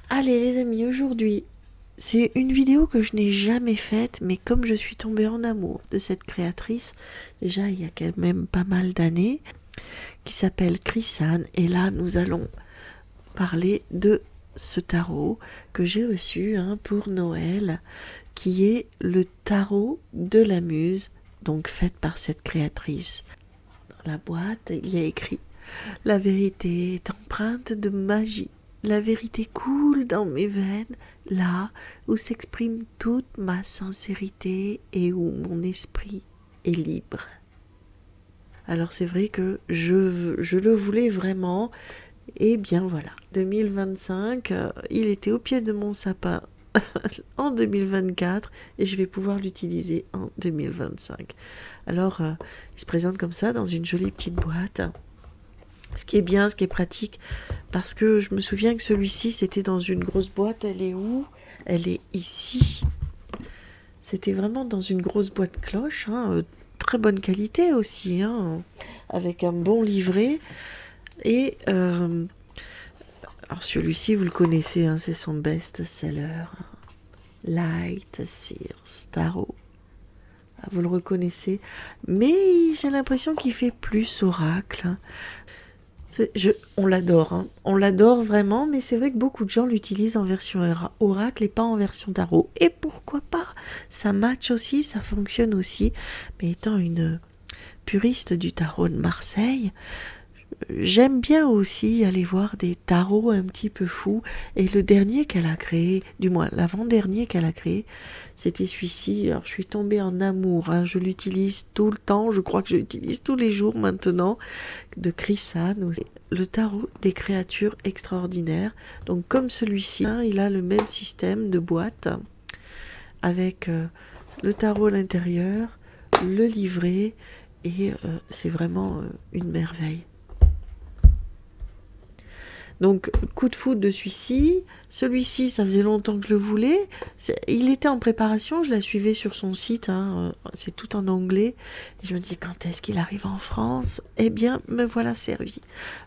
Allez les amis, aujourd'hui, c'est une vidéo que je n'ai jamais faite, mais comme je suis tombée en amour de cette créatrice, déjà il y a quand même pas mal d'années, qui s'appelle Chrisanne, et là nous allons parler de ce tarot que j'ai reçu pour Noël, qui est le tarot de la muse, donc fait par cette créatrice. Dans la boîte, il y a écrit « La vérité est empreinte de magie. La vérité coule dans mes veines, là où s'exprime toute ma sincérité et où mon esprit est libre. » Alors c'est vrai que je le voulais vraiment. Et bien voilà, 2025, il était au pied de mon sapin en 2024 et je vais pouvoir l'utiliser en 2025. Alors, il se présente comme ça dans une jolie petite boîte. Ce qui est bien, ce qui est pratique, parce que je me souviens que celui-ci, c'était dans une grosse boîte. Elle est où? Elle est ici. C'était vraiment dans une grosse boîte cloche, très bonne qualité aussi, avec un bon livret. Et alors celui-ci, vous le connaissez, c'est son best-seller, Light Sears Tarot. Vous le reconnaissez, mais j'ai l'impression qu'il fait plus oracle. On l'adore, on l'adore vraiment, mais c'est vrai que beaucoup de gens l'utilisent en version oracle et pas en version tarot. Et pourquoi pas? Ça match aussi, ça fonctionne aussi. Mais étant une puriste du tarot de Marseille, j'aime bien aussi aller voir des tarots un petit peu fous. Et le dernier qu'elle a créé, du moins l'avant-dernier qu'elle a créé, c'était celui-ci. Alors je suis tombée en amour, je l'utilise tout le temps, je crois que je l'utilise tous les jours maintenant, de Chrisanne, le tarot des créatures extraordinaires. Donc comme celui-ci, il a le même système de boîte, avec le tarot à l'intérieur, le livret, et c'est vraiment une merveille. Donc, coup de foudre de celui-ci. Celui-ci, ça faisait longtemps que je le voulais. Il était en préparation, je la suivais sur son site. C'est tout en anglais. Et je me dis, quand est-ce qu'il arrive en France? Eh bien, me voilà servi.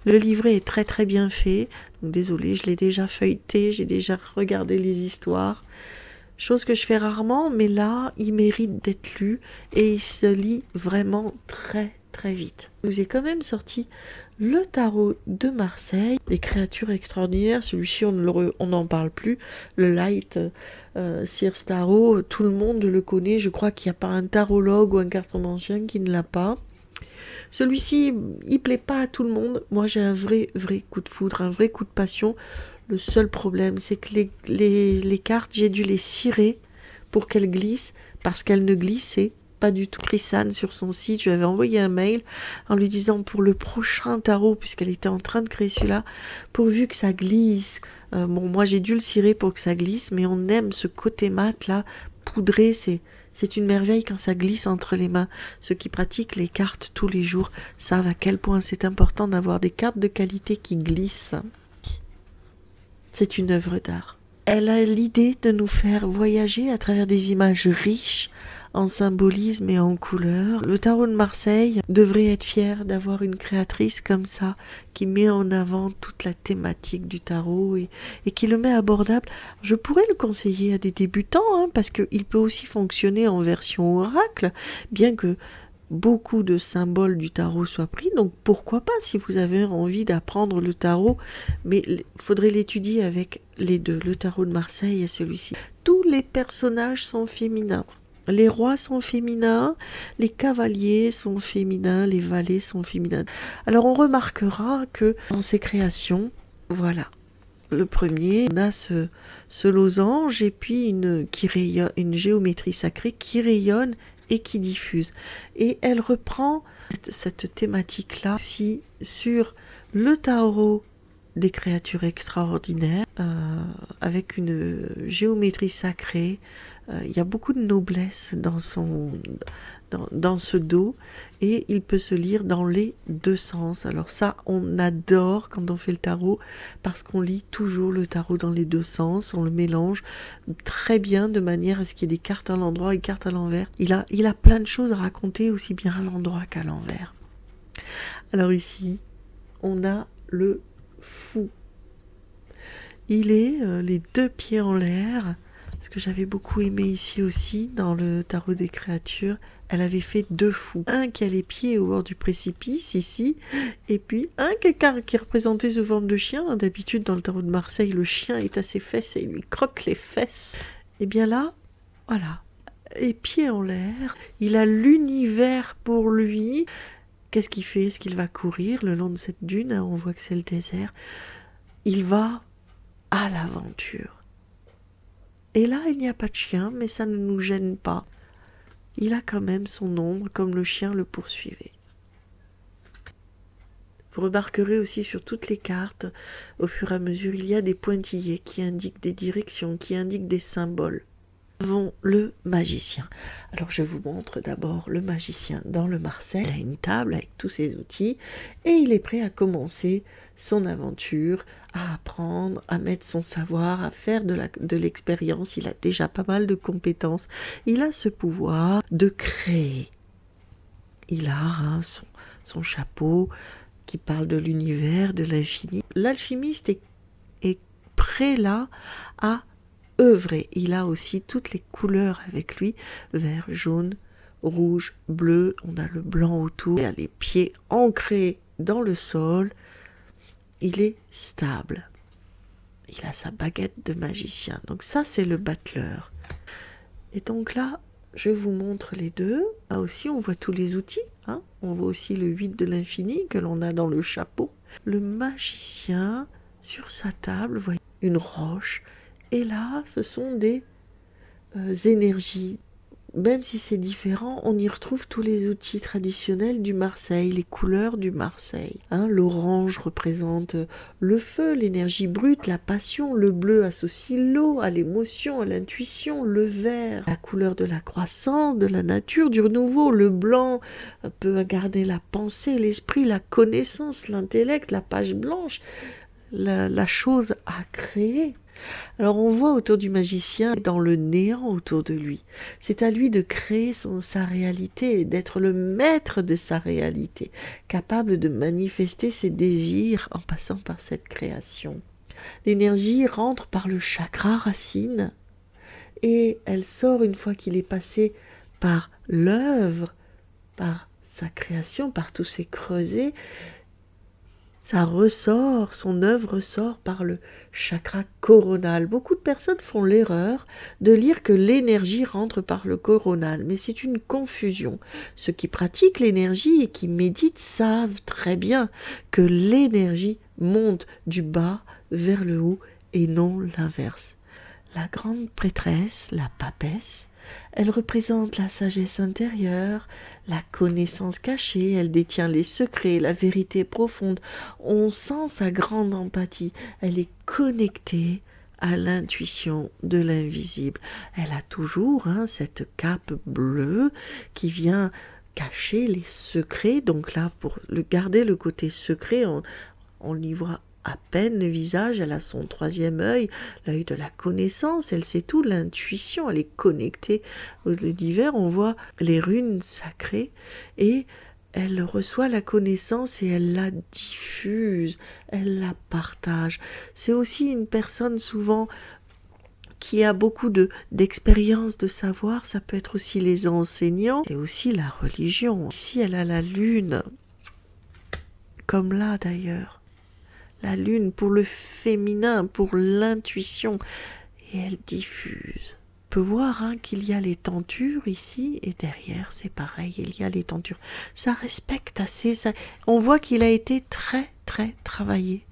Le livret est très très bien fait. Donc, désolée, je l'ai déjà feuilleté, j'ai déjà regardé les histoires. Chose que je fais rarement, mais là, il mérite d'être lu. Et il se lit vraiment très très vite. Je vous ai quand même sorti le tarot de Marseille, des créatures extraordinaires. Celui-ci, on n'en parle plus. Le Light Sears Tarot, tout le monde le connaît. Je crois qu'il n'y a pas un tarologue ou un cartomancien qui ne l'a pas. Celui-ci, il plaît pas à tout le monde. Moi, j'ai un vrai coup de foudre, un vrai coup de passion. Le seul problème, c'est que les cartes, j'ai dû les cirer pour qu'elles glissent, parce qu'elles ne glissaient pas du tout. Chrisanne, sur son site, je lui avais envoyé un mail en lui disant pour le prochain tarot, puisqu'elle était en train de créer celui-là, pourvu que ça glisse. Moi j'ai dû le cirer pour que ça glisse, mais on aime ce côté mat là, poudré, c'est une merveille quand ça glisse entre les mains. Ceux qui pratiquent les cartes tous les jours savent à quel point c'est important d'avoir des cartes de qualité qui glissent. C'est une œuvre d'art. Elle a l'idée de nous faire voyager à travers des images riches en symbolisme et en couleurs. Le tarot de Marseille devrait être fier d'avoir une créatrice comme ça, qui met en avant toute la thématique du tarot et qui le met abordable. Je pourrais le conseiller à des débutants, parce qu'il peut aussi fonctionner en version oracle, bien que beaucoup de symboles du tarot soient pris, donc pourquoi pas si vous avez envie d'apprendre le tarot, mais il faudrait l'étudier avec les deux, le tarot de Marseille et celui-ci. Tous les personnages sont féminins. Les rois sont féminins, les cavaliers sont féminins, les valets sont féminins. Alors on remarquera que dans ces créations, voilà, le premier, on a ce losange et puis une géométrie sacrée qui rayonne et qui diffuse. Et elle reprend cette thématique-là aussi sur le tarot des créatures extraordinaires, avec une géométrie sacrée. Il y a beaucoup de noblesse dans ce dos, et il peut se lire dans les deux sens. Alors ça, on adore quand on fait le tarot, parce qu'on lit toujours le tarot dans les deux sens, on le mélange très bien de manière à ce qu'il y ait des cartes à l'endroit et cartes à l'envers. Il a plein de choses à raconter aussi bien à l'endroit qu'à l'envers. Alors ici, on a le fou. Il est les deux pieds en l'air. Ce que j'avais beaucoup aimé ici aussi, dans le tarot des créatures, elle avait fait deux fous. Un qui a les pieds au bord du précipice, ici, et puis un qui représentait sous forme de chien. D'habitude, dans le tarot de Marseille, le chien est à ses fesses et il lui croque les fesses. Et bien là, voilà, les pieds en l'air, il a l'univers pour lui. Qu'est-ce qu'il fait? Est-ce qu'il va courir le long de cette dune? On voit que c'est le désert. Il va à l'aventure. Et là, il n'y a pas de chien, mais ça ne nous gêne pas. Il a quand même son ombre, comme le chien le poursuivait. Vous remarquerez aussi sur toutes les cartes, au fur et à mesure, il y a des pointillés qui indiquent des directions, qui indiquent des symboles. Nous avons le magicien. Alors je vous montre d'abord le magicien dans le Marseille. Il a une table avec tous ses outils et il est prêt à commencer son aventure, à apprendre, à mettre son savoir, à faire de l'expérience. Il a déjà pas mal de compétences. Il a ce pouvoir de créer. Il a son chapeau qui parle de l'univers, de l'infini. L'alchimiste est prêt là à œuvrer. Il a aussi toutes les couleurs avec lui, vert, jaune, rouge, bleu, on a le blanc autour, il a les pieds ancrés dans le sol, il est stable. Il a sa baguette de magicien, donc ça c'est le battleur. Et donc là, je vous montre les deux. Là aussi, on voit tous les outils, hein. On voit aussi le 8 de l'infini que l'on a dans le chapeau. Le magicien, sur sa table, voyez, une roche. Et là, ce sont des énergies. Même si c'est différent, on y retrouve tous les outils traditionnels du Marseille, les couleurs du Marseille. Hein, l'orange représente le feu, l'énergie brute, la passion. Le bleu associe l'eau à l'émotion, à l'intuition. Le vert, la couleur de la croissance, de la nature, du renouveau. Le blanc peut incarner la pensée, l'esprit, la connaissance, l'intellect, la page blanche, la chose à créer. Alors on voit autour du magicien dans le néant autour de lui. C'est à lui de créer sa réalité, d'être le maître de sa réalité, capable de manifester ses désirs en passant par cette création. L'énergie rentre par le chakra racine et elle sort une fois qu'il est passé par l'œuvre, par sa création, par tous ses creusets. Ça ressort, son œuvre ressort par le chakra coronal. Beaucoup de personnes font l'erreur de lire que l'énergie rentre par le coronal, mais c'est une confusion. Ceux qui pratiquent l'énergie et qui méditent savent très bien que l'énergie monte du bas vers le haut et non l'inverse. La grande prêtresse, la papesse, elle représente la sagesse intérieure, la connaissance cachée, elle détient les secrets, la vérité profonde. On sent sa grande empathie, elle est connectée à l'intuition de l'invisible. Elle a toujours cette cape bleue qui vient cacher les secrets. Donc là, pour garder le côté secret, on y voit à peine le visage, elle a son troisième œil, l'œil de la connaissance, elle sait tout, l'intuition, elle est connectée au l'univers, on voit les runes sacrées et elle reçoit la connaissance et elle la diffuse, elle la partage. C'est aussi une personne souvent qui a beaucoup d'expérience, de savoir, ça peut être aussi les enseignants et aussi la religion. Ici, elle a la lune, comme là d'ailleurs. La lune pour le féminin, pour l'intuition, et elle diffuse. On peut voir qu'il y a les tentures ici, et derrière c'est pareil, il y a les tentures. Ça respecte assez, on voit qu'il a été très très travaillé.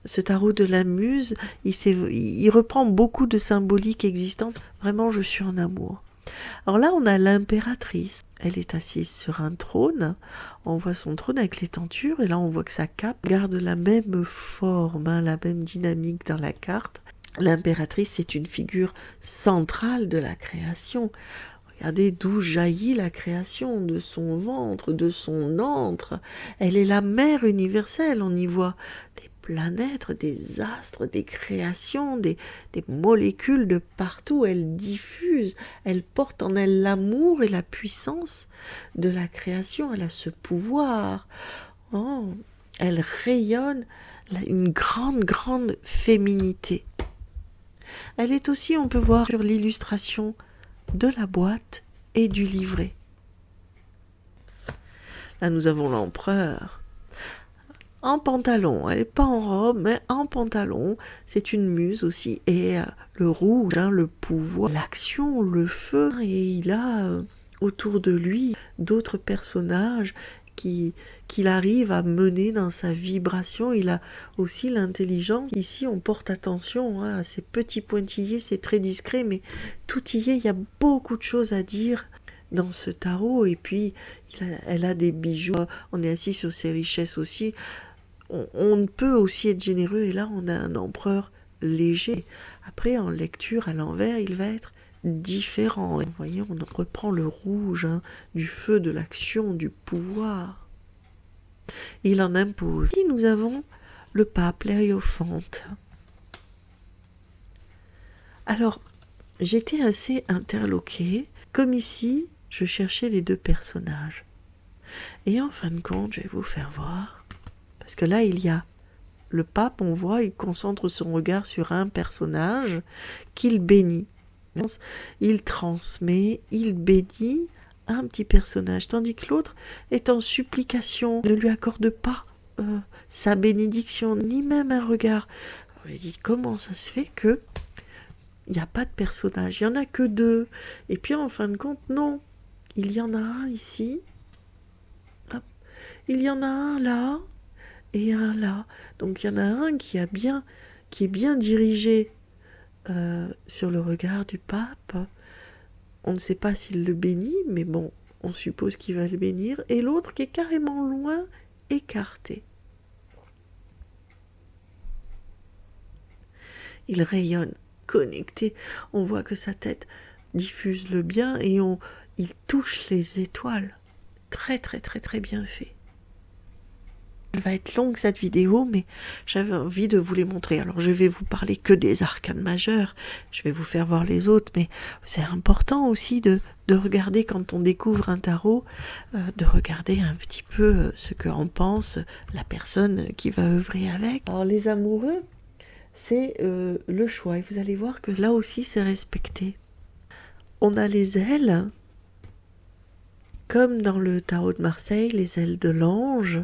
Ce tarot de la muse, il reprend beaucoup de symboliques existantes. Vraiment, je suis en amour. Alors là, on a l'impératrice. Elle est assise sur un trône. On voit son trône avec les tentures. Et là, on voit que sa cape garde la même forme, la même dynamique dans la carte. L'impératrice, c'est une figure centrale de la création. Regardez d'où jaillit la création, de son ventre, de son antre. Elle est la mère universelle. On y voit des planètes, des astres, des créations, des molécules de partout. Elle diffuse, elle porte en elle l'amour et la puissance de la création. Elle a ce pouvoir. Oh, elle rayonne une grande, grande féminité. Elle est aussi, on peut voir sur l'illustration de la boîte et du livret. Là, nous avons l'empereur en pantalon. Elle n'est pas en robe, mais en pantalon. C'est une muse aussi. Et le rouge, le pouvoir, l'action, le feu. Et il a autour de lui d'autres personnages qu'il arrive à mener dans sa vibration. Il a aussi l'intelligence. Ici, on porte attention à ces petits pointillés. C'est très discret, mais tout y est. Il y a beaucoup de choses à dire dans ce tarot. Et puis, elle a des bijoux. On est assis sur ses richesses aussi. On peut aussi être généreux. Et là, on a un empereur léger. Après, en lecture, à l'envers, il va être différent. Et vous voyez, on reprend le rouge, du feu, de l'action, du pouvoir. Il en impose. Ici, nous avons le pape, l'Hiérophante. Alors, j'étais assez interloquée. Comme ici, je cherchais les deux personnages. Et en fin de compte, je vais vous faire voir. Parce que là, il y a le pape, on voit, il concentre son regard sur un personnage qu'il bénit. Il transmet, il bénit un petit personnage, tandis que l'autre est en supplication, ne lui accorde pas sa bénédiction, ni même un regard. Alors, il dit, comment ça se fait que il n'y a pas de personnage, il n'y en a que deux. Et puis en fin de compte, non, il y en a un ici, hop. Il y en a un là, et un là. Donc il y en a un qui est bien dirigé sur le regard du pape. On ne sait pas s'il le bénit, mais bon, on suppose qu'il va le bénir. Et l'autre qui est carrément loin, écarté. Il rayonne, connecté. On voit que sa tête diffuse le bien et il touche les étoiles. Très, très, très, très bien fait. Elle va être longue cette vidéo, mais j'avais envie de vous les montrer. Alors je vais vous parler que des arcanes majeurs, je vais vous faire voir les autres, mais c'est important aussi de regarder quand on découvre un tarot, de regarder un petit peu ce qu'en pense la personne qui va œuvrer avec. Alors les amoureux, c'est le choix, et vous allez voir que là aussi c'est respecté. On a les ailes, comme dans le tarot de Marseille, les ailes de l'ange.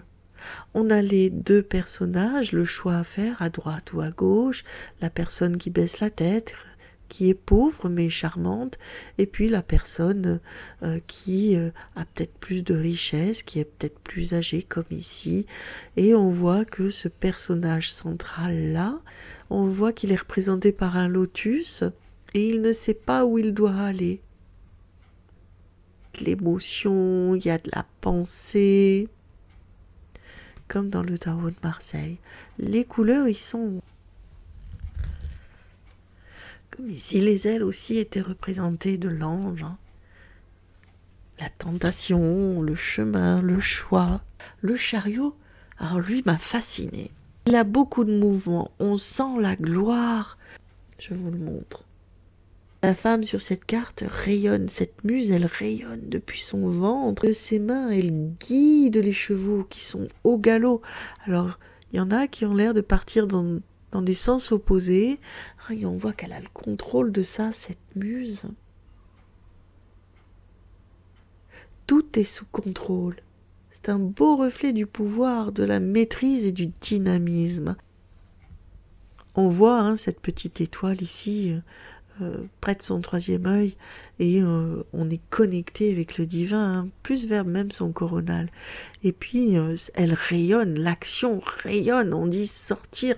On a les deux personnages, le choix à faire à droite ou à gauche, la personne qui baisse la tête, qui est pauvre mais charmante, et puis la personne qui a peut-être plus de richesse, qui est peut-être plus âgée comme ici, et on voit que ce personnage central là, on voit qu'il est représenté par un lotus, et il ne sait pas où il doit aller. L'émotion, il y a de la pensée, comme dans le tarot de Marseille. Les couleurs, ils sont... Comme ici, les ailes aussi étaient représentées de l'ange. La tentation, le chemin, le choix. Le chariot, alors lui m'a fasciné. Il a beaucoup de mouvements. On sent la gloire. Je vous le montre. La femme sur cette carte rayonne, cette muse, elle rayonne depuis son ventre. De ses mains, elle guide les chevaux qui sont au galop. Alors, il y en a qui ont l'air de partir dans des sens opposés. Et on voit qu'elle a le contrôle de ça, cette muse. Tout est sous contrôle. C'est un beau reflet du pouvoir, de la maîtrise et du dynamisme. On voit cette petite étoile ici, près de son troisième œil, et on est connecté avec le divin, plus vers même son coronal. Et puis elle rayonne, l'action rayonne, on dit sortir,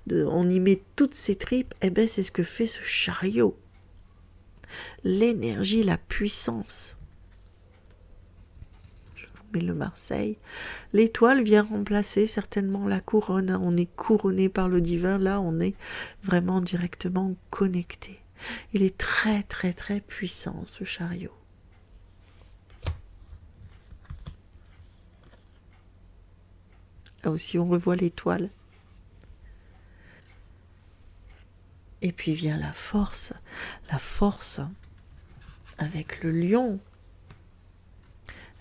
on y met toutes ses tripes. Eh bien c'est ce que fait ce chariot. L'énergie, la puissance. Je vous mets le Marseille. L'étoile vient remplacer certainement la couronne. On est couronné par le divin, là on est vraiment directement connecté. Il est très très très puissant ce chariot. Là aussi on revoit l'étoile. Et puis vient la force avec le lion.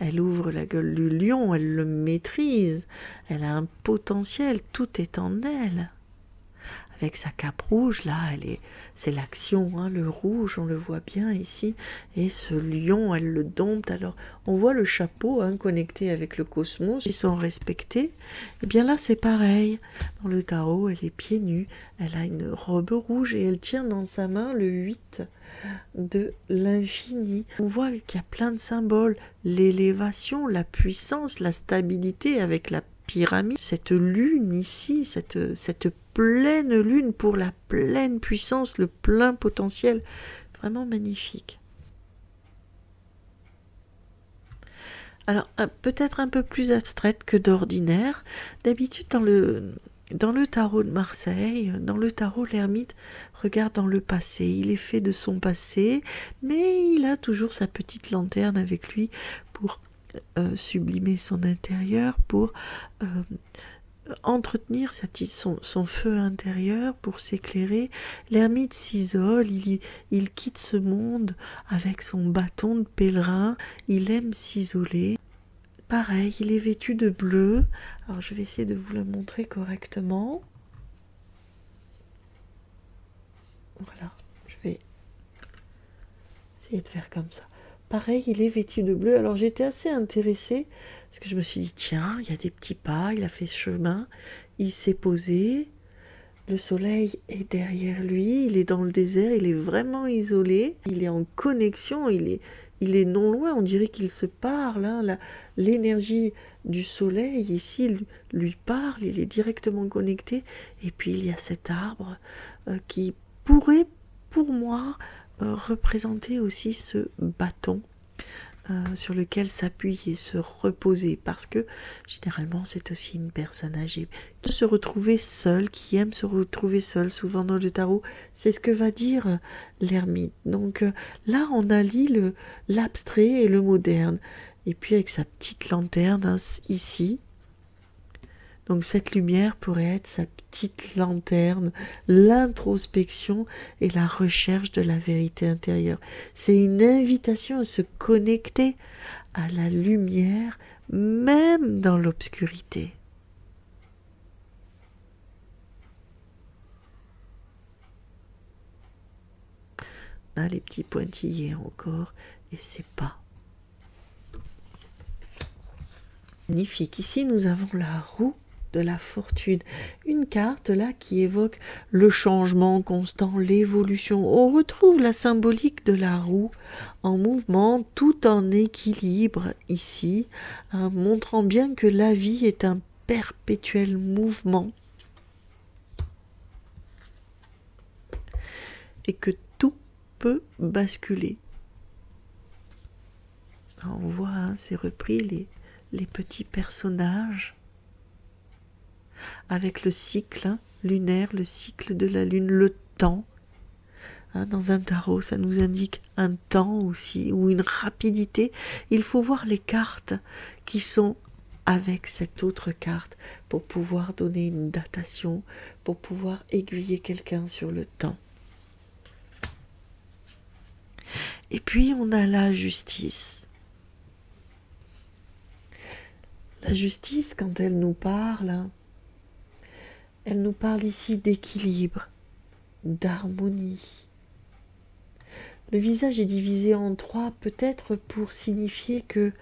Elle ouvre la gueule du lion, elle le maîtrise, elle a un potentiel, tout est en elle. Avec sa cape rouge, là, c'est l'action, hein, le rouge, on le voit bien ici, et ce lion, elle le dompte. Alors, on voit le chapeau, hein, connecté avec le cosmos, ils sont respectés. Et bien là, c'est pareil. Dans le tarot, elle est pieds nus, elle a une robe rouge et elle tient dans sa main le 8 de l'infini. On voit qu'il y a plein de symboles, l'élévation, la puissance, la stabilité avec la pyramide, cette lune ici, cette pleine lune pour la pleine puissance, le plein potentiel, vraiment magnifique. Alors, peut-être un peu plus abstraite que d'ordinaire. D'habitude, dans le tarot de Marseille, dans le tarot, l'ermite regarde dans le passé. Il est fait de son passé, mais il a toujours sa petite lanterne avec lui pour sublimer son intérieur, pour entretenir son feu intérieur, pour s'éclairer. L'ermite s'isole, il quitte ce monde avec son bâton de pèlerin, il aime s'isoler. Pareil, il est vêtu de bleu. Alors je vais essayer de vous le montrer correctement. Voilà, je vais essayer de faire comme ça. Pareil, il est vêtu de bleu. Alors j'étais assez intéressée parce que je me suis dit, tiens, il y a des petits pas, il a fait ce chemin, il s'est posé, le soleil est derrière lui, il est dans le désert, il est vraiment isolé, il est en connexion, il est non loin, on dirait qu'il se parle, hein, l'énergie du soleil ici lui parle, il est directement connecté, et puis il y a cet arbre qui pourrait, pour moi, représenter aussi ce bâton sur lequel s'appuyer et se reposer, parce que généralement c'est aussi une personne âgée de se retrouver seule, qui aime se retrouver seule. Souvent dans le tarot, c'est ce que va dire l'ermite. Donc là on allie l'abstrait et le moderne, et puis avec sa petite lanterne, hein, ici. Donc cette lumière pourrait être sa petite lanterne, l'introspection et la recherche de la vérité intérieure. C'est une invitation à se connecter à la lumière, même dans l'obscurité. On a les petits pointillés encore, et c'est pas magnifique. Ici nous avons la roue de la fortune, une carte là qui évoque le changement constant, l'évolution. On retrouve la symbolique de la roue en mouvement, tout en équilibre ici, hein, montrant bien que la vie est un perpétuel mouvement et que tout peut basculer. On voit, hein, c'est repris les petits personnages avec le cycle, hein, lunaire, le cycle de la lune, le temps. Hein, dans un tarot, ça nous indique un temps aussi, ou une rapidité. Il faut voir les cartes qui sont avec cette autre carte pour pouvoir donner une datation, pour pouvoir aiguiller quelqu'un sur le temps. Et puis on a la justice. La justice, quand elle nous parle, elle nous parle ici d'équilibre, d'harmonie. Le visage est divisé en trois, peut-être pour signifier que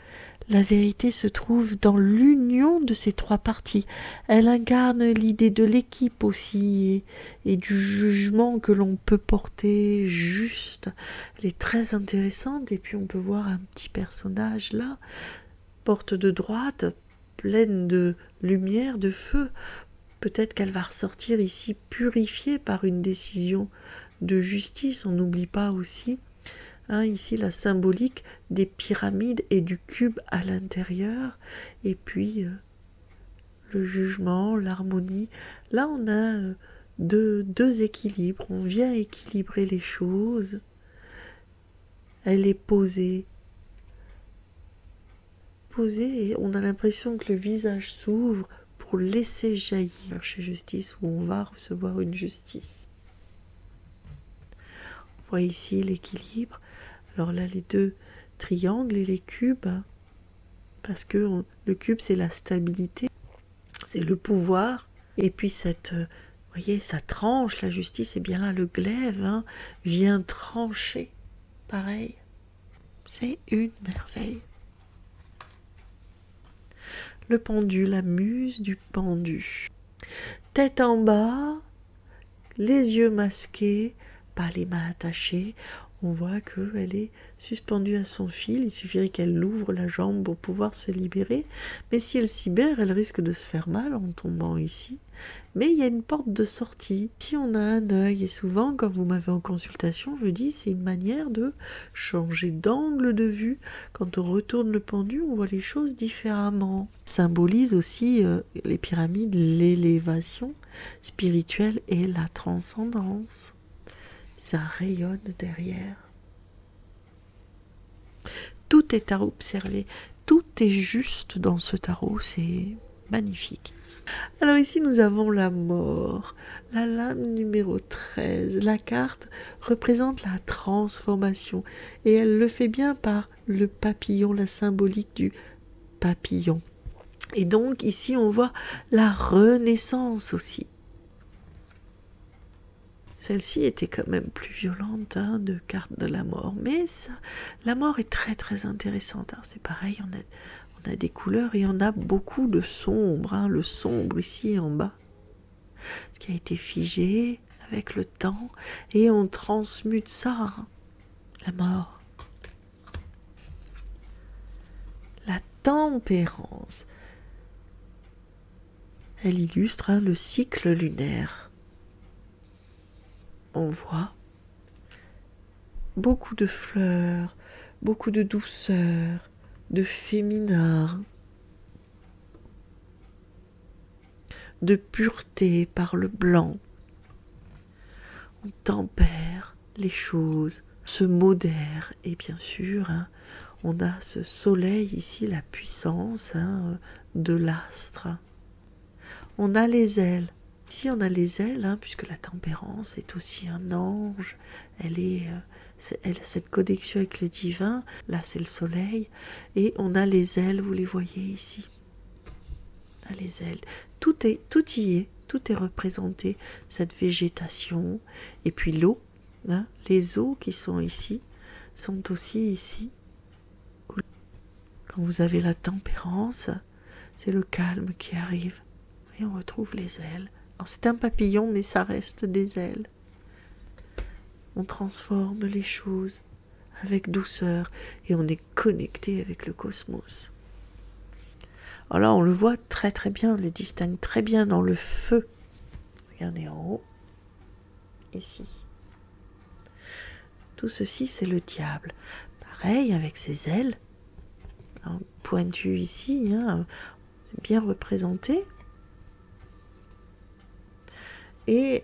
la vérité se trouve dans l'union de ces trois parties. Elle incarne l'idée de l'équipe aussi et du jugement que l'on peut porter juste. Elle est très intéressante, et puis on peut voir un petit personnage là, porte de droite, pleine de lumière, de feu. Peut-être qu'elle va ressortir ici purifiée par une décision de justice. On n'oublie pas aussi, hein, ici la symbolique des pyramides et du cube à l'intérieur. Et puis le jugement, l'harmonie. Là on a deux équilibres. On vient équilibrer les choses. Elle est posée. Et on a l'impression que le visage s'ouvre pour laisser jaillir chez justice, où on va recevoir une justice. On voit ici l'équilibre. Alors là, les deux triangles et les cubes. parce que le cube, c'est la stabilité, c'est le pouvoir. Et puis cette, vous voyez, ça tranche, la justice, et bien là, le glaive vient trancher. Pareil, c'est une merveille. Le pendu, la muse du pendu. Tête en bas, les yeux masqués, pas les mains attachées. On voit qu'elle est suspendue à son fil. Il suffirait qu'elle ouvre la jambe pour pouvoir se libérer. Mais si elle s'y berre, elle risque de se faire mal en tombant ici. Mais il y a une porte de sortie. Si on a un œil, et souvent quand vous m'avez en consultation, je dis c'est une manière de changer d'angle de vue. Quand on retourne le pendu, on voit les choses différemment. Ça symbolise aussi les pyramides, l'élévation spirituelle et la transcendance. Ça rayonne derrière. Tout est à observer, tout est juste dans ce tarot, c'est magnifique. Alors ici nous avons la mort, la lame numéro 13. La carte représente la transformation et elle le fait bien par le papillon, la symbolique du papillon. Et donc ici on voit la renaissance aussi. Celle-ci était quand même plus violente de carte de la mort. Mais ça, la mort est très très intéressante. C'est pareil, on a des couleurs et on a beaucoup de sombre. Le sombre ici en bas. Ce qui a été figé avec le temps. Et on transmute ça. La mort. La tempérance. Elle illustre le cycle lunaire. On voit beaucoup de fleurs, beaucoup de douceur, de féminin, de pureté par le blanc. On tempère les choses, se modère et bien sûr, on a ce soleil ici, la puissance de l'astre. On a les ailes. Ici, on a les ailes, puisque la tempérance est aussi un ange. Elle a cette connexion avec le divin. Là, c'est le soleil. Et on a les ailes, vous les voyez ici. On a les ailes. Tout y est. Tout est représenté. Cette végétation. Et puis l'eau. Les eaux qui sont ici sont aussi ici. Quand vous avez la tempérance, c'est le calme qui arrive. Et on retrouve les ailes. C'est un papillon, mais ça reste des ailes. On transforme les choses avec douceur et on est connecté avec le cosmos. Alors là, on le voit très très bien, on le distingue très bien dans le feu. Regardez en haut, ici. Tout ceci, c'est le diable. Pareil, avec ses ailes, pointues ici, bien représentées. Et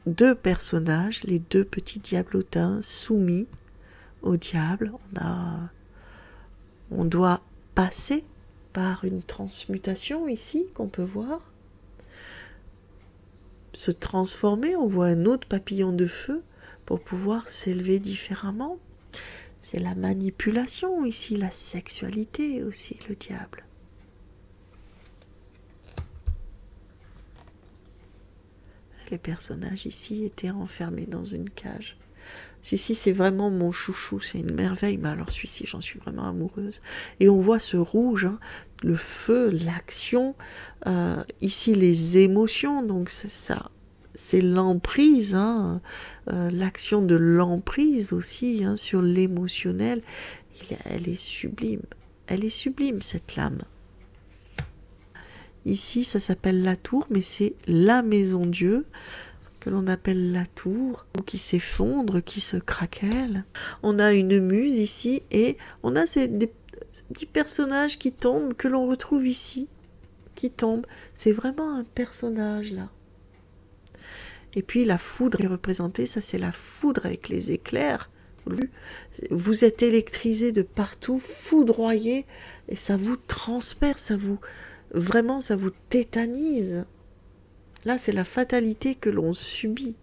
deux personnages, les deux petits diablotins soumis au diable. On doit passer par une transmutation ici qu'on peut voir. Se transformer, on voit un autre papillon de feu pour pouvoir s'élever différemment. C'est la manipulation ici, la sexualité aussi, le diable. Les personnages ici étaient enfermés dans une cage. Celui-ci, c'est vraiment mon chouchou, c'est une merveille. Mais alors celui-ci, j'en suis vraiment amoureuse. Et on voit ce rouge, le feu, l'action. Ici, les émotions. Donc c'est ça, c'est l'emprise, l'action de l'emprise aussi sur l'émotionnel. Elle est sublime. Elle est sublime, cette lame. Ici, ça s'appelle la tour, mais c'est la maison Dieu que l'on appelle la tour, qui s'effondre, qui se craquelle. On a une muse ici et on a ces petits personnages qui tombent, que l'on retrouve ici, qui tombent. C'est vraiment un personnage là. Et puis la foudre est représentée, ça c'est la foudre avec les éclairs. Vous êtes électrisé de partout, foudroyé, et ça vous transperce, vraiment, ça vous tétanise. Là, c'est la fatalité que l'on subit.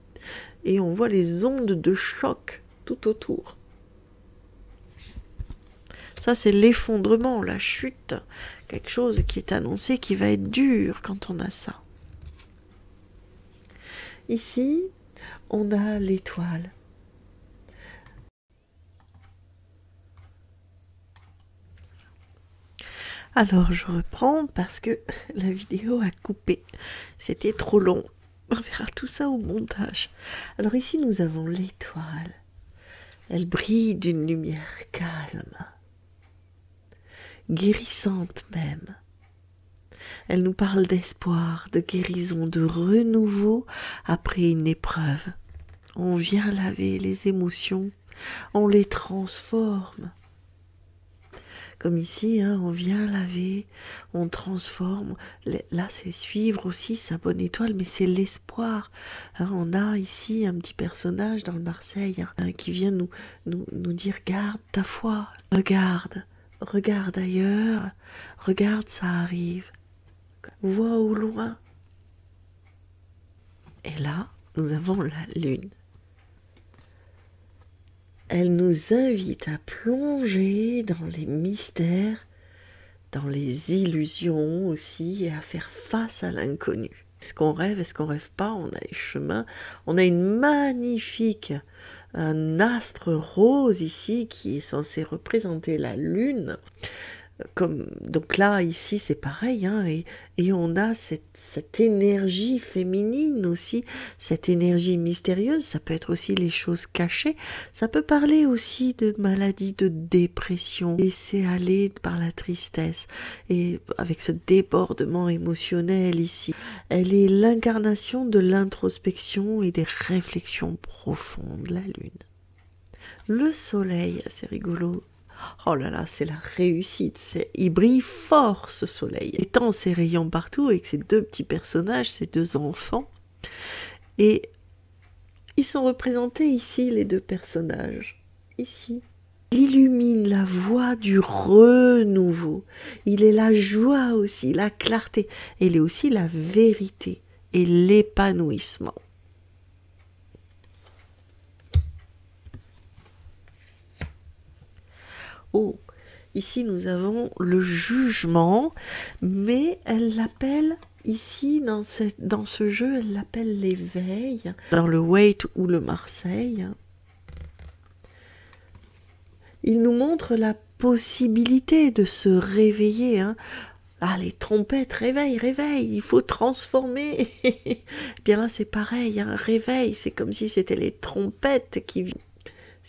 Et on voit les ondes de choc tout autour. Ça, c'est l'effondrement, la chute. Quelque chose qui est annoncé, qui va être dur quand on a ça. Ici, on a l'étoile. Alors, je reprends parce que la vidéo a coupé. C'était trop long. On verra tout ça au montage. Alors ici, nous avons l'étoile. Elle brille d'une lumière calme, guérissante même. Elle nous parle d'espoir, de guérison, de renouveau après une épreuve. On vient laver les émotions, on les transforme. Comme ici, hein, on vient laver, on transforme. Là, c'est suivre aussi sa bonne étoile, mais c'est l'espoir. Hein, on a ici un petit personnage dans le Marseille hein, qui vient nous dire « Garde ta foi, regarde ailleurs, regarde, ça arrive. Vois au loin. » Et là, nous avons la lune. Elle nous invite à plonger dans les mystères, dans les illusions aussi, et à faire face à l'inconnu. Est-ce qu'on rêve, est-ce qu'on rêve pas? On a des chemins, on a un astre rose ici qui est censé représenter la lune. Donc là, ici, c'est pareil, hein, et on a cette énergie féminine aussi, cette énergie mystérieuse. Ça peut être aussi les choses cachées, ça peut parler aussi de maladie, de dépression, laisser aller par la tristesse, et avec ce débordement émotionnel ici. Elle est l'incarnation de l'introspection et des réflexions profondes, la lune. Le soleil, c'est rigolo. Oh là là, c'est la réussite, il brille fort ce soleil, étant ses rayons partout avec ces deux petits personnages, ces deux enfants. Et ils sont représentés ici, les deux personnages, ici. Il illumine la voie du renouveau, il est la joie aussi, la clarté, et il est aussi la vérité et l'épanouissement. Oh, ici nous avons le jugement, mais elle l'appelle ici dans ce jeu, elle l'appelle l'éveil, dans le Wait ou le Marseille. Il nous montre la possibilité de se réveiller. Hein. Ah, les trompettes, réveille, réveille, il faut transformer. Bien là, c'est pareil, hein, réveil, c'est comme si c'était les trompettes qui...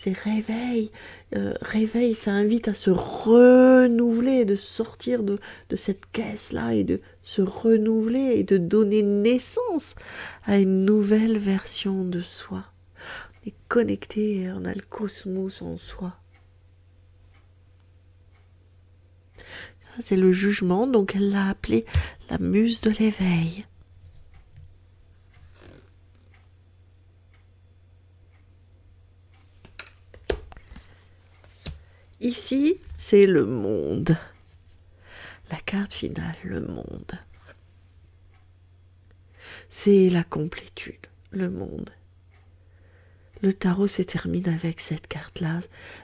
C'est réveil, réveil, ça invite à se renouveler, de sortir de cette caisse-là et de se renouveler et de donner naissance à une nouvelle version de soi. On est connecté, on a le cosmos en soi. Ça, c'est le jugement, donc elle l'a appelé la muse de l'éveil. Ici, c'est le monde. La carte finale, le monde. C'est la complétude, le monde. Le tarot se termine avec cette carte-là,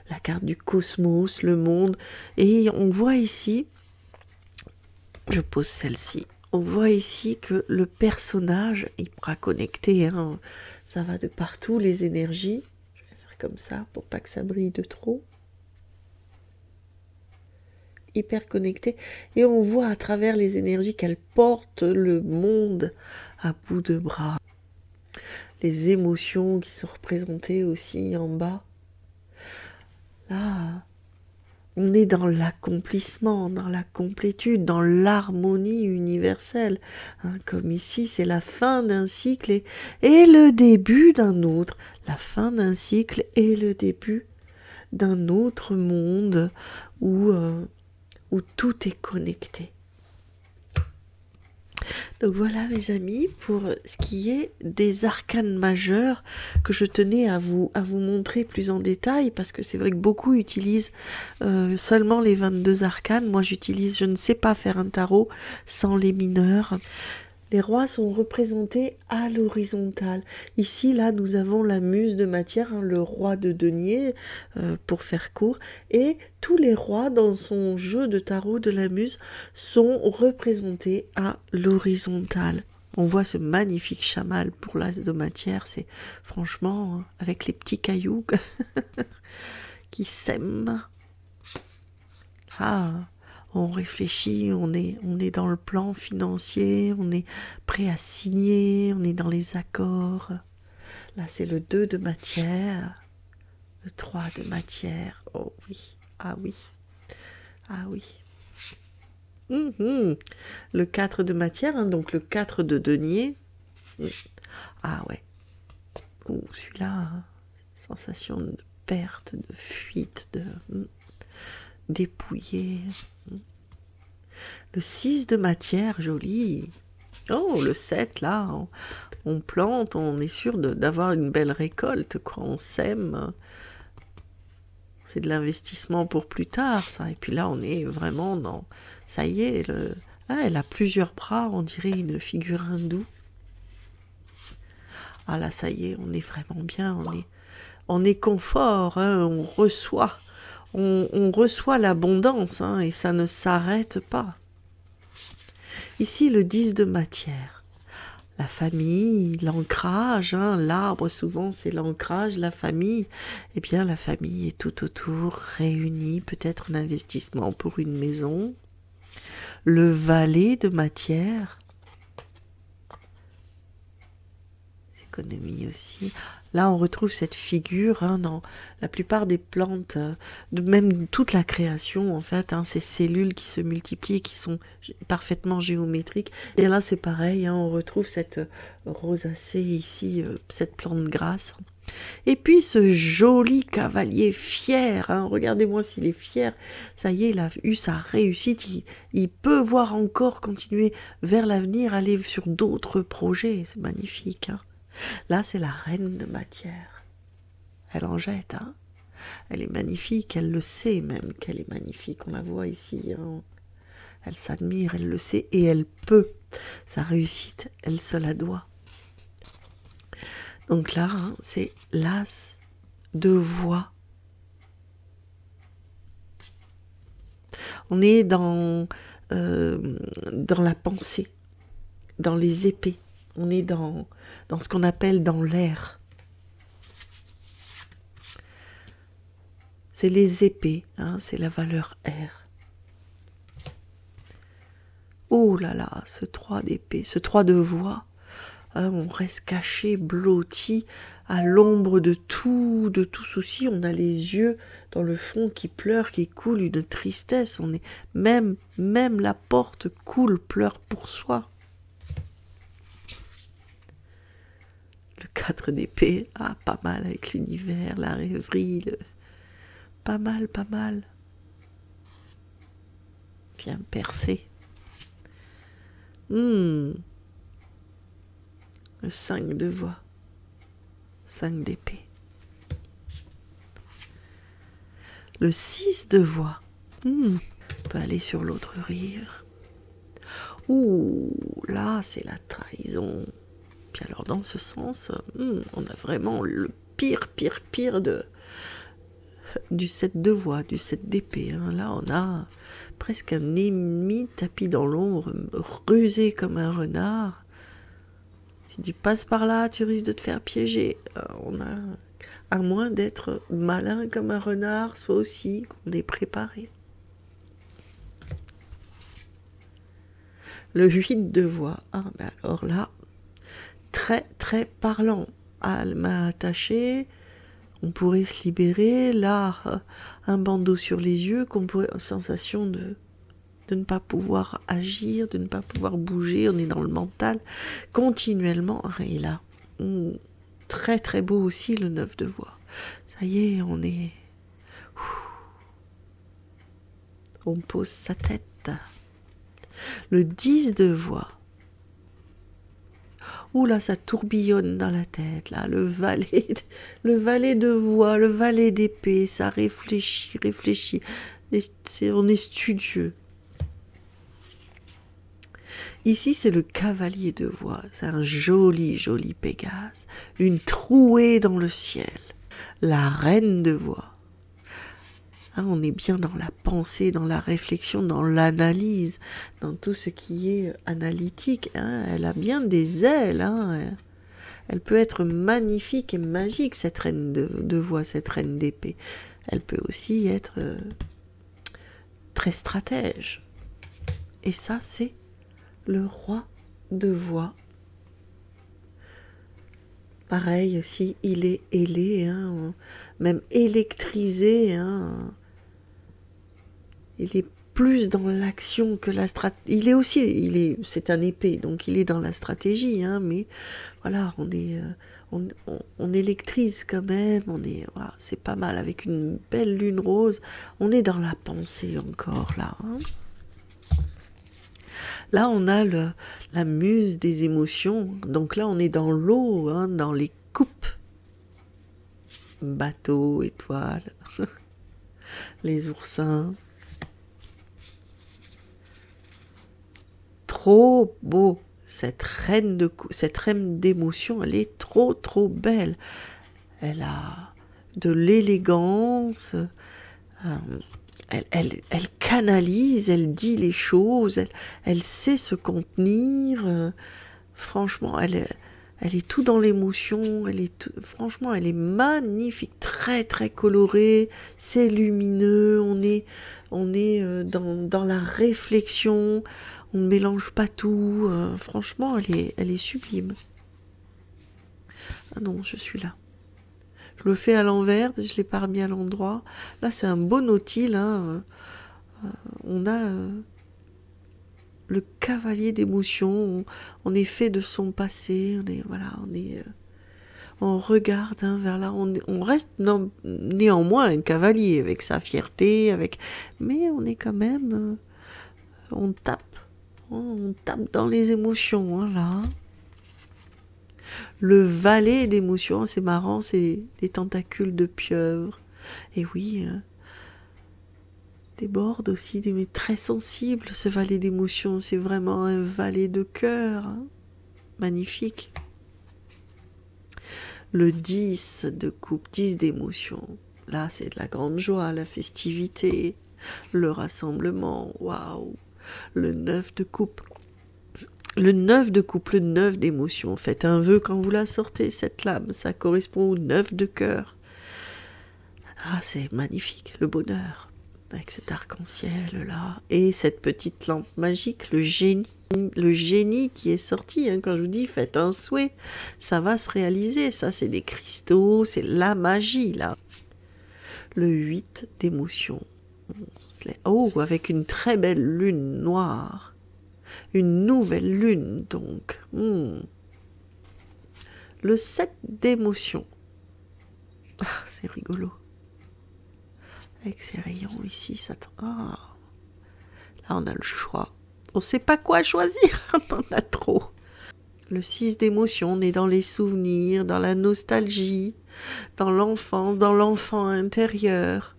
la carte du cosmos, le monde. Et on voit ici, je pose celle-ci, on voit ici que le personnage, il pourra connecter, hein, ça va de partout, les énergies. Je vais faire comme ça pour pas que ça brille de trop. Hyper connectée, et on voit à travers les énergies qu'elle porte le monde à bout de bras. Les émotions qui sont représentées aussi en bas. Là, on est dans l'accomplissement, dans la complétude, dans l'harmonie universelle. Hein, comme ici, c'est la fin d'un cycle et le début d'un autre. La fin d'un cycle et le début d'un autre monde où tout est connecté. Donc voilà mes amis pour ce qui est des arcanes majeurs que je tenais à vous montrer plus en détail, parce que c'est vrai que beaucoup utilisent seulement les 22 arcanes. Moi je ne sais pas faire un tarot sans les mineurs. Les rois sont représentés à l'horizontale. Ici, là, nous avons la muse de matière, hein, le roi de denier, pour faire court. Et tous les rois, dans son jeu de tarot de la muse, sont représentés à l'horizontale. On voit ce magnifique chamal pour l'as de matière. C'est franchement, avec les petits cailloux qui s'aiment. Ah, on réfléchit, on est dans le plan financier, on est prêt à signer, on est dans les accords. Là, c'est le 2 de matière, le 3 de matière. Oh oui, ah oui, ah oui. Le 4 de matière, hein, donc le 4 de denier. Ah ouais. Ouh, celui-là, hein, sensation de perte, de fuite, de dépouillé. Le 6 de matière, joli. Oh, le 7, là, on plante, on est sûr d'avoir une belle récolte, quoi. On sème. C'est de l'investissement pour plus tard, ça. Et puis là, on est vraiment dans... Ça y est, elle a plusieurs bras, on dirait une figure hindoue. Ah là, ça y est, on est vraiment bien, on est confort, hein, on reçoit l'abondance, hein, et ça ne s'arrête pas. Ici, le 10 de matière. La famille, l'ancrage, hein, l'arbre souvent c'est l'ancrage, la famille. Eh bien la famille est tout autour, réunie, peut-être un investissement pour une maison. Le valet de matière. Économie aussi. Là, on retrouve cette figure, hein, dans la plupart des plantes, même toute la création, en fait, hein, ces cellules qui se multiplient, qui sont parfaitement géométriques. Et là, c'est pareil, hein, on retrouve cette rosacée ici, cette plante grasse. Et puis, ce joli cavalier fier, hein, regardez-moi s'il est fier. Ça y est, il a eu sa réussite, il peut voir encore continuer vers l'avenir, aller sur d'autres projets. C'est magnifique, hein. Là, c'est la reine de matière. Elle en jette, hein. Elle est magnifique, elle le sait même qu'elle est magnifique. On la voit ici, hein. Elle s'admire, elle le sait et elle peut. Sa réussite, elle se la doit. Donc là, hein, c'est l'as de voix. On est dans la pensée, dans les épées. On est dans ce qu'on appelle dans l'air. C'est les épées, hein, c'est la valeur air. Oh là là, ce 3 d'épée, ce 3 de voix, hein, on reste caché, blotti, à l'ombre de tout souci. On a les yeux dans le fond qui pleurent, qui coulent, une tristesse. On est même la porte coule, pleure pour soi. Le 4 d'épée, ah, pas mal avec l'univers, la rêverie, pas mal. Viens percer. Le 5 de voix, 5 d'épée. Le 6 de voix, on peut aller sur l'autre rive. Ouh, là c'est la trahison. Puis alors dans ce sens, on a vraiment le pire du 7 de voix, du 7 d'épée. Hein. Là on a presque un ennemi tapis dans l'ombre, rusé comme un renard. Si tu passes par là, tu risques de te faire piéger. On a, à moins d'être malin comme un renard, soit aussi qu'on est préparé. Le 8 de voix. Ah, mais alors là, très parlant. Ah, elle m'a attaché. On pourrait se libérer. Là, un bandeau sur les yeux, qu'on pourrait, sensation de ne pas pouvoir agir, de ne pas pouvoir bouger. On est dans le mental continuellement. Et là, très beau aussi le 9 de voix. Ça y est, on pose sa tête. Le 10 de voix. Ouh là, ça tourbillonne dans la tête, là. Le valet de voix, le valet d'épée, ça réfléchit. On est studieux. Ici, c'est le cavalier de voix. C'est un joli, joli Pégase. Une trouée dans le ciel. La reine de voix. Hein, on est bien dans la pensée, dans la réflexion, dans l'analyse, dans tout ce qui est analytique. Hein. Elle a bien des ailes. Hein. Elle peut être magnifique et magique, cette reine de voix, cette reine d'épée. Elle peut aussi être très stratège. Et ça, c'est le roi de voix. Pareil aussi, il est ailé, hein, même électrisé. Hein. Il est plus dans l'action que la stratégie. Il est aussi, c'est un épée, donc il est dans la stratégie, hein, mais voilà, on électrise quand même. Voilà, c'est pas mal avec une belle lune rose. On est dans la pensée encore là. Hein. Là, on a la muse des émotions. Donc là, on est dans l'eau, hein, dans les coupes. Bateau, étoile, les oursins. Trop beau. Cette reine d'émotion, elle est trop, trop belle. Elle a de l'élégance. Elle canalise, elle dit les choses, elle sait se contenir. Franchement, elle est tout dans l'émotion. Franchement, elle est magnifique, très très colorée. C'est lumineux. On est dans la réflexion. On ne mélange pas tout. Franchement, elle est sublime. Ah non, je suis là. Je le fais à l'envers, parce que je ne l'ai pas remis à l'endroit. Là, c'est un beau nautile. Hein. On a le cavalier d'émotion. On est fait de son passé. On regarde hein, vers là. On reste néanmoins un cavalier avec sa fierté, mais on est quand même. On tape. On tape dans les émotions. Hein, là. Le valet d'émotions, c'est marrant, c'est des tentacules de pieuvre. Et oui, des bordes aussi, mais très sensible, ce valet d'émotions. C'est vraiment un valet de cœur. Hein. Magnifique. Le 10 de coupe, 10 d'émotions. Là, c'est de la grande joie, la festivité, le rassemblement. Waouh. Le 9 de coupe. Le 9 de coupe, le 9 d'émotion. Faites un vœu quand vous la sortez, cette lame. Ça correspond au 9 de cœur. Ah, c'est magnifique, le bonheur. Avec cet arc-en-ciel là. Et cette petite lampe magique, le génie qui est sorti. Hein, quand je vous dis, faites un souhait, ça va se réaliser. Ça, c'est des cristaux, c'est la magie, là. Le 8 d'émotion. Oh, avec une très belle lune noire. Une nouvelle lune, donc. Le 7 d'émotion. Ah, c'est rigolo. Avec ces rayons ici, ça... Ah. Là, on a le choix. On ne sait pas quoi choisir, on en a trop. Le 6 d'émotion, on est dans les souvenirs, dans la nostalgie, dans l'enfance, dans l'enfant intérieur.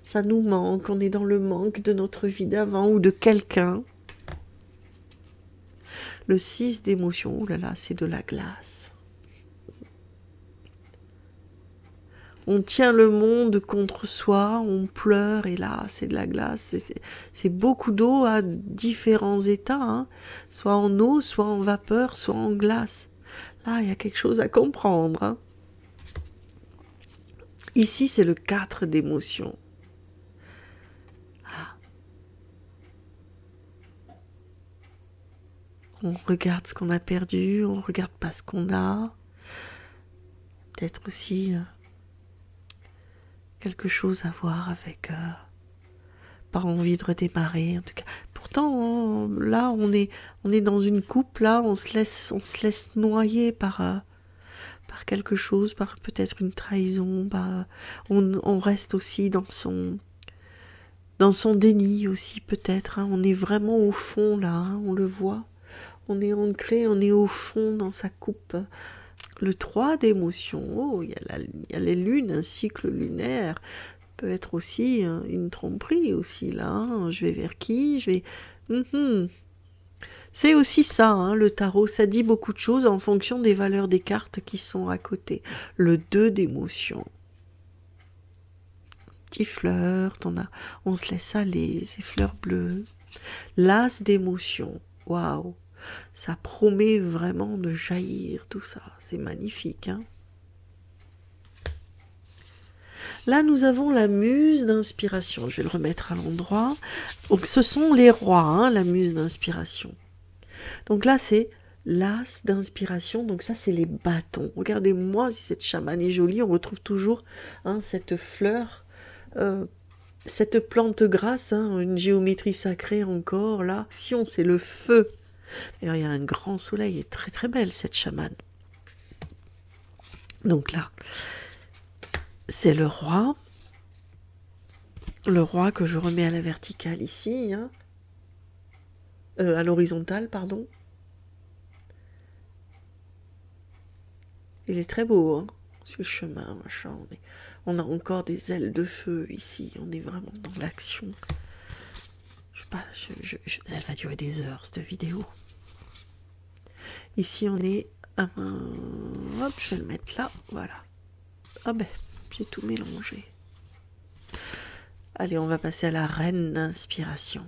Ça nous manque, on est dans le manque de notre vie d'avant ou de quelqu'un. Le 6 d'émotion, oh là là, c'est de la glace. On tient le monde contre soi, on pleure et là, c'est de la glace. C'est beaucoup d'eau à différents états, hein. Soit en eau, soit en vapeur, soit en glace. Là, il y a quelque chose à comprendre. Hein. Ici, c'est le 4 d'émotion. Ah. On regarde ce qu'on a perdu, on regarde pas ce qu'on a. Peut-être aussi... quelque chose à voir avec pas envie de redémarrer en tout cas. Pourtant là on est dans une coupe, là on se laisse noyer par quelque chose, par peut-être une trahison, on reste aussi dans son déni aussi peut-être, hein. On est vraiment au fond là, hein, on le voit, on est ancré, on est au fond dans sa coupe. Le 3 d'émotion, oh, il y a les lunes, un cycle lunaire, peut être aussi une tromperie aussi là, hein. Je vais vers qui, C'est aussi ça, hein, le tarot, ça dit beaucoup de choses en fonction des valeurs des cartes qui sont à côté. Le 2 d'émotion. Petit fleur, on se laisse aller, ces fleurs bleues. L'as d'émotion, waouh, ça promet vraiment de jaillir tout ça, c'est magnifique, hein. Là, nous avons la muse d'inspiration. Je vais le remettre à l'endroit. Donc, ce sont les rois, hein, la muse d'inspiration. Donc là, c'est l'as d'inspiration. Donc ça, c'est les bâtons. Regardez-moi si cette chamane est jolie. On retrouve toujours, hein, cette fleur, cette plante grasse, hein, une géométrie sacrée encore. Là, c'est le feu. D'ailleurs, il y a un grand soleil. Elle est très très belle, cette chamane. Donc là, c'est le roi que je remets à la verticale ici, hein. À l'horizontale, pardon. Il est très beau, hein, sur le chemin, machin. On a encore des ailes de feu ici, on est vraiment dans l'action. Je sais pas, elle va durer des heures, cette vidéo. Ici, on est... hop, je vais le mettre là, voilà. Ah ben, j'ai tout mélangé. Allez, on va passer à la reine d'inspiration.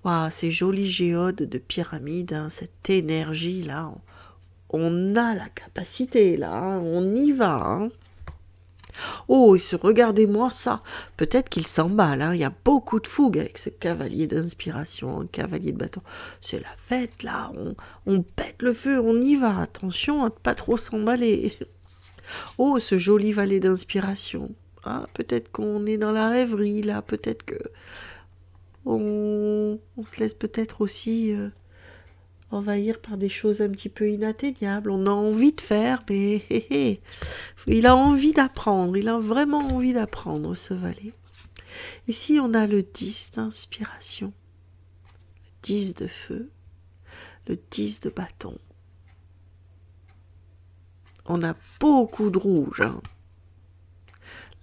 Waouh, ces jolies géodes de pyramide, hein, cette énergie-là, on a la capacité, là, hein, on y va. Hein. Oh, regardez-moi ça. Peut-être qu'il s'emballe, hein, il y a beaucoup de fougue avec ce cavalier d'inspiration, un cavalier de bâton. C'est la fête, là, on pète le feu, on y va. Attention à ne pas trop s'emballer. Oh, ce joli valet d'inspiration. Ah, peut-être qu'on est dans la rêverie, là, peut-être que on se laisse peut-être aussi envahir par des choses un petit peu inatteignables. On a envie de faire, mais il a envie d'apprendre, il a vraiment envie d'apprendre, ce valet. Ici, on a le 10 d'inspiration, le 10 de feu, le 10 de bâton. On a beaucoup de rouge, hein.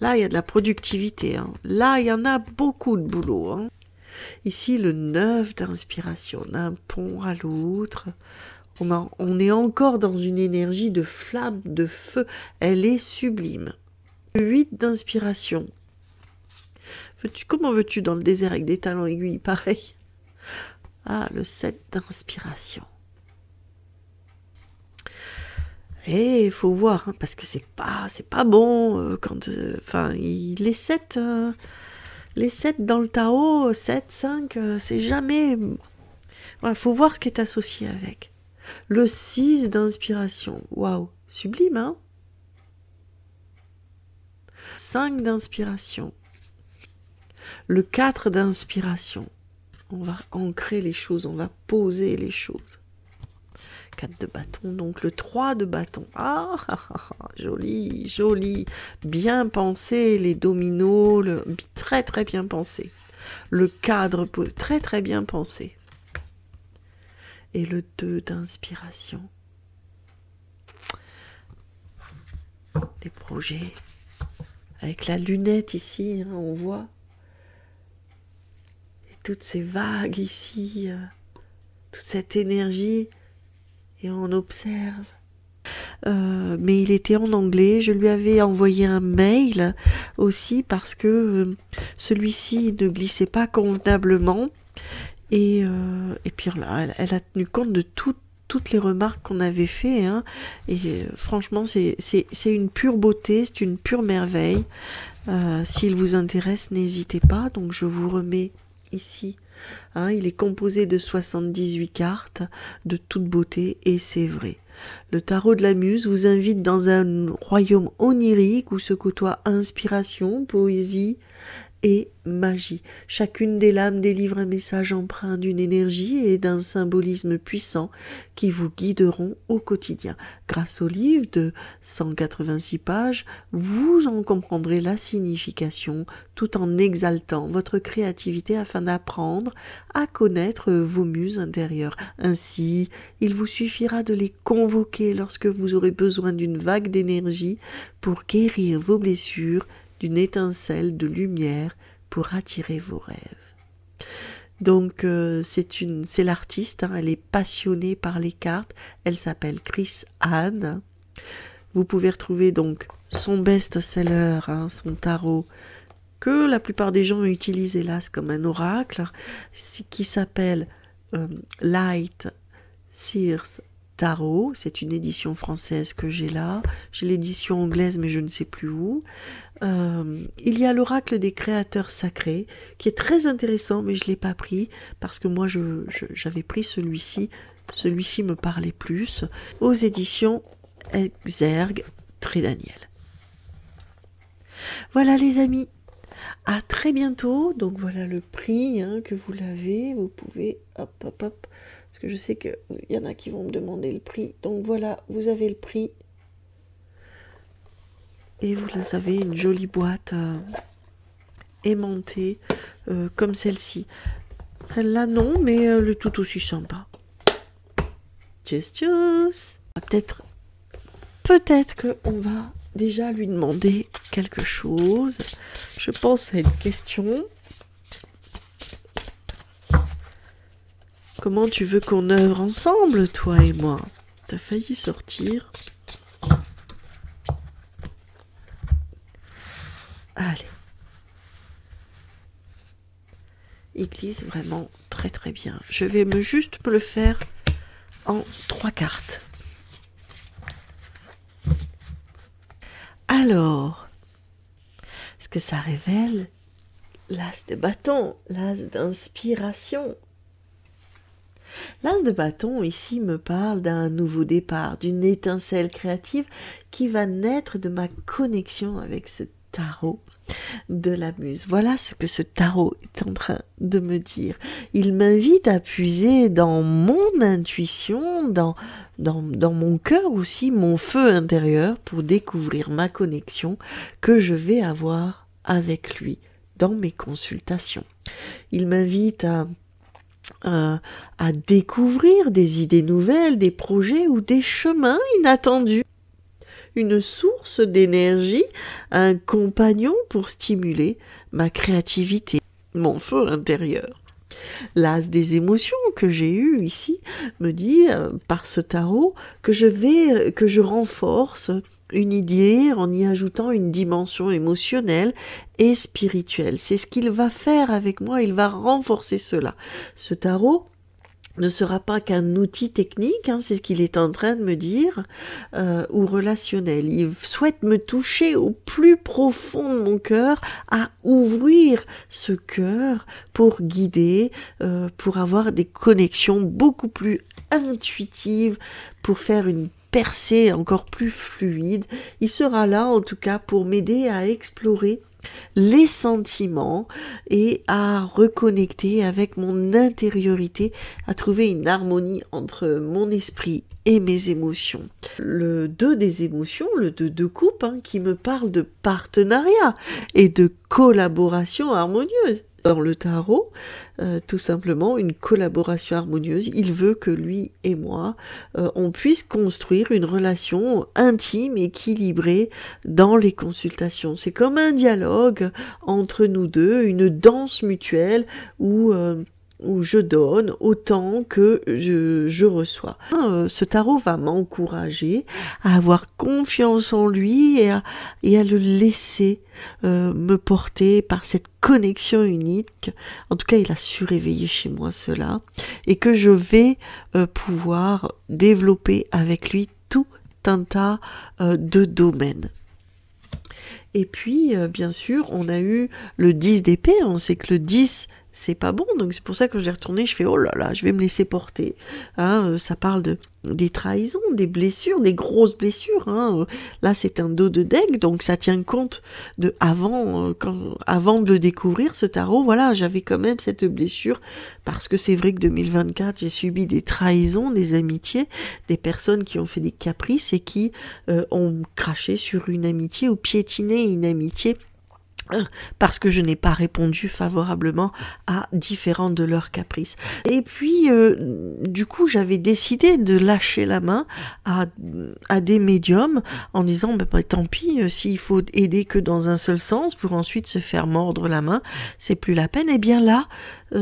Là, il y a de la productivité, hein. Là, il y en a beaucoup de boulot, hein. Ici, le 9 d'inspiration, on a un pont à l'autre. On est encore dans une énergie de flamme, de feu. Elle est sublime. Le 8 d'inspiration. Comment veux-tu dans le désert avec des talons aiguilles pareil? Ah, le 7 d'inspiration. Et il faut voir, hein, parce que c'est pas bon quand... les 7 dans le tarot, 7, 5, c'est jamais... Il faut voir ce qui est associé avec. Le 6 d'inspiration. Waouh, sublime, hein? 5 d'inspiration. Le 4 d'inspiration. On va ancrer les choses, on va poser les choses. 4 de bâton, donc le 3 de bâton. Ah, joli, joli. Bien pensé, les dominos, très très bien pensé. Le cadre, très très bien pensé. Et le 2 d'inspiration. Les projets. Avec la lunette ici, hein, on voit. Et toutes ces vagues ici. Toute cette énergie. Et on observe. Mais il était en anglais. Je lui avais envoyé un mail aussi parce que celui-ci ne glissait pas convenablement. Et puis là, elle a tenu compte de toutes les remarques qu'on avait fait. Hein. Et franchement, c'est une pure beauté, c'est une pure merveille. S'il vous intéresse, n'hésitez pas. Donc je vous remets ici. Hein, il est composé de 78 cartes de toute beauté et c'est vrai. Le tarot de la muse vous invite dans un royaume onirique où se côtoient inspiration, poésie et magie. Chacune des lames délivre un message empreint d'une énergie et d'un symbolisme puissant qui vous guideront au quotidien. Grâce au livre de 186 pages, vous en comprendrez la signification tout en exaltant votre créativité afin d'apprendre à connaître vos muses intérieures. Ainsi, il vous suffira de les convoquer lorsque vous aurez besoin d'une vague d'énergie pour guérir vos blessures, d'une étincelle de lumière pour attirer vos rêves. Donc c'est l'artiste, hein, elle est passionnée par les cartes, elle s'appelle Chris Anne. Vous pouvez retrouver donc son best-seller, hein, son tarot, que la plupart des gens utilisent hélas comme un oracle, qui s'appelle Light Sears Tarot. C'est une édition française que j'ai là. J'ai l'édition anglaise mais je ne sais plus où. Il y a l'oracle des créateurs sacrés qui est très intéressant mais je ne l'ai pas pris parce que moi j'avais pris celui-ci. Celui-ci me parlait plus. Aux éditions Exergue Trédaniel. Voilà les amis. À très bientôt. Donc voilà le prix, hein, que vous l'avez. Vous pouvez hop. Parce que je sais qu'il y en a qui vont me demander le prix. Donc voilà, vous avez le prix. Et vous avez une jolie boîte aimantée comme celle-ci. Celle-là non, mais le tout aussi sympa. Tchuss. Peut-être qu'on va déjà lui demander quelque chose. Je pense à une question. Comment tu veux qu'on œuvre ensemble, toi et moi? T'as failli sortir. Allez. Il glisse vraiment très très bien. Je vais juste me le faire en 3 cartes. Alors, ce que ça révèle, l'as de bâton, l'as d'inspiration. L'as de bâton ici me parle d'un nouveau départ, d'une étincelle créative qui va naître de ma connexion avec ce tarot de la muse. Voilà ce que ce tarot est en train de me dire. Il m'invite à puiser dans mon intuition, dans mon cœur aussi, mon feu intérieur, pour découvrir ma connexion que je vais avoir avec lui dans mes consultations. Il m'invite à découvrir des idées nouvelles, des projets ou des chemins inattendus. Une source d'énergie, un compagnon pour stimuler ma créativité, mon feu intérieur. L'as des émotions que j'ai eu ici me dit par ce tarot que je renforce une idée en y ajoutant une dimension émotionnelle et spirituelle. C'est ce qu'il va faire avec moi, il va renforcer cela. Ce tarot ne sera pas qu'un outil technique, hein, c'est ce qu'il est en train de me dire, ou relationnel. Il souhaite me toucher au plus profond de mon cœur, à ouvrir ce cœur pour guider, pour avoir des connexions beaucoup plus intuitives, pour faire une percée encore plus fluide. Il sera là en tout cas pour m'aider à explorer les sentiments et à reconnecter avec mon intériorité, à trouver une harmonie entre mon esprit et mes émotions. Le 2 des émotions, le 2 de coupe, hein, qui me parle de partenariat et de collaboration harmonieuse. Dans le tarot, tout simplement une collaboration harmonieuse. Il veut que lui et moi, on puisse construire une relation intime, équilibrée dans les consultations. C'est comme un dialogue entre nous deux, une danse mutuelle où je donne autant que je reçois. Ce tarot va m'encourager à avoir confiance en lui et à le laisser me porter par cette connexion unique. En tout cas, il a su réveiller chez moi cela et que je vais pouvoir développer avec lui tout un tas de domaines. Et puis, bien sûr, on a eu le 10 d'épée. On sait que le 10, c'est pas bon. Donc, c'est pour ça que je l'ai retourné. Je fais, oh là là, je vais me laisser porter. Hein, ça parle des trahisons, des blessures, des grosses blessures. Hein. Là, c'est un dos de deck. Donc, ça tient compte de avant de le découvrir, ce tarot. Voilà, j'avais quand même cette blessure. Parce que c'est vrai que 2024, j'ai subi des trahisons, des amitiés, des personnes qui ont fait des caprices et qui ont craché sur une amitié ou piétiné une amitié parce que je n'ai pas répondu favorablement à différents de leurs caprices. Et puis, du coup, j'avais décidé de lâcher la main à des médiums en disant, tant pis, s'il faut aider que dans un seul sens pour ensuite se faire mordre la main, c'est plus la peine. Et bien là,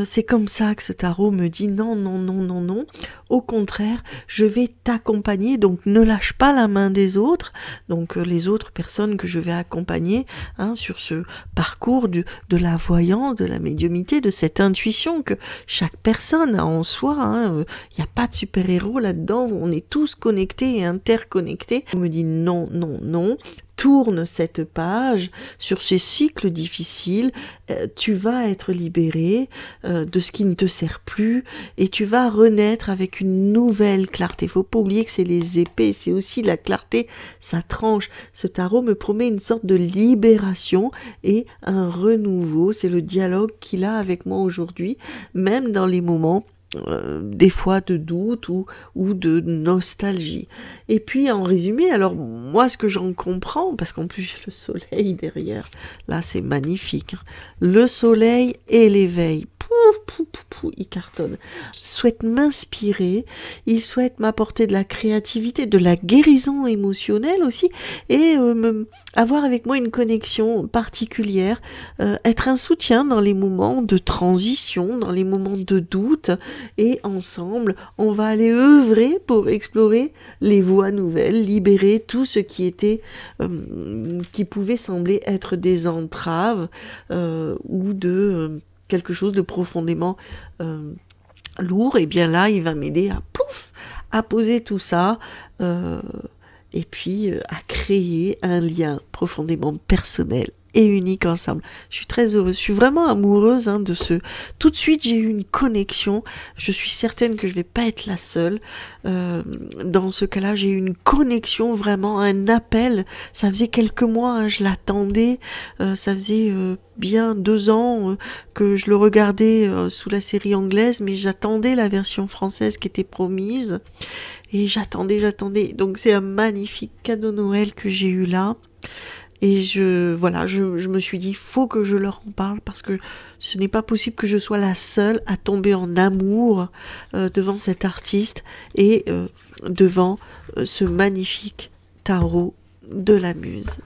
c'est comme ça que ce tarot me dit non, non, non, non, non. Au contraire, je vais t'accompagner, donc ne lâche pas la main des autres, donc les autres personnes que je vais accompagner sur ce parcours de la voyance, de la médiumnité, de cette intuition que chaque personne a en soi. Il n'y a pas de super-héros là-dedans, on est tous connectés et interconnectés. On me dit non, non, non. Tourne cette page sur ces cycles difficiles, tu vas être libéré de ce qui ne te sert plus et tu vas renaître avec une nouvelle clarté. Faut pas oublier que c'est les épées, c'est aussi la clarté, ça tranche. Ce tarot me promet une sorte de libération et un renouveau, c'est le dialogue qu'il a avec moi aujourd'hui, même dans les moments des fois de doute ou de nostalgie. Et puis en résumé, alors moi ce que j'en comprends, parce qu'en plus j'ai le soleil derrière, là c'est magnifique, le soleil et l'éveil, il cartonne. Il souhaite m'inspirer, il souhaite m'apporter de la créativité, de la guérison émotionnelle aussi, et avoir avec moi une connexion particulière, être un soutien dans les moments de transition, dans les moments de doute, et ensemble, on va aller œuvrer pour explorer les voies nouvelles, libérer tout ce qui était, qui pouvait sembler être des entraves ou de quelque chose de profondément lourd. Et bien là, il va m'aider à poser tout ça et puis à créer un lien profondément personnel et unique ensemble. Je suis très heureuse, je suis vraiment amoureuse de ce... Tout de suite, j'ai eu une connexion, je suis certaine que je vais pas être la seule. Dans ce cas-là, j'ai eu une connexion, vraiment un appel. Ça faisait quelques mois, je l'attendais, ça faisait bien 2 ans que je le regardais sous la série anglaise, mais j'attendais la version française qui était promise. Et j'attendais. Donc c'est un magnifique cadeau Noël que j'ai eu là. Et je me suis dit, il faut que je leur en parle parce que ce n'est pas possible que je sois la seule à tomber en amour devant cet artiste et devant ce magnifique tarot de la muse.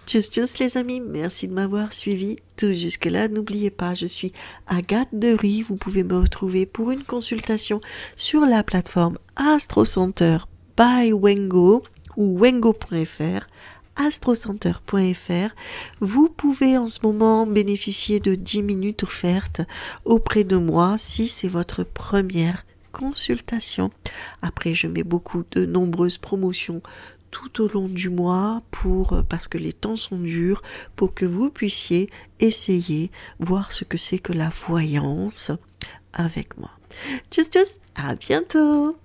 Tchuss les amis, merci de m'avoir suivi tout jusque-là. N'oubliez pas, je suis Agathe Dery. Vous pouvez me retrouver pour une consultation sur la plateforme Astro Center by Wengo ou wengo.fr. astrocenter.fr. Vous pouvez en ce moment bénéficier de 10 minutes offertes auprès de moi si c'est votre première consultation. Après, je mets de nombreuses promotions tout au long du mois parce que les temps sont durs, pour que vous puissiez essayer, voir ce que c'est que la voyance avec moi. Tchuss, à bientôt!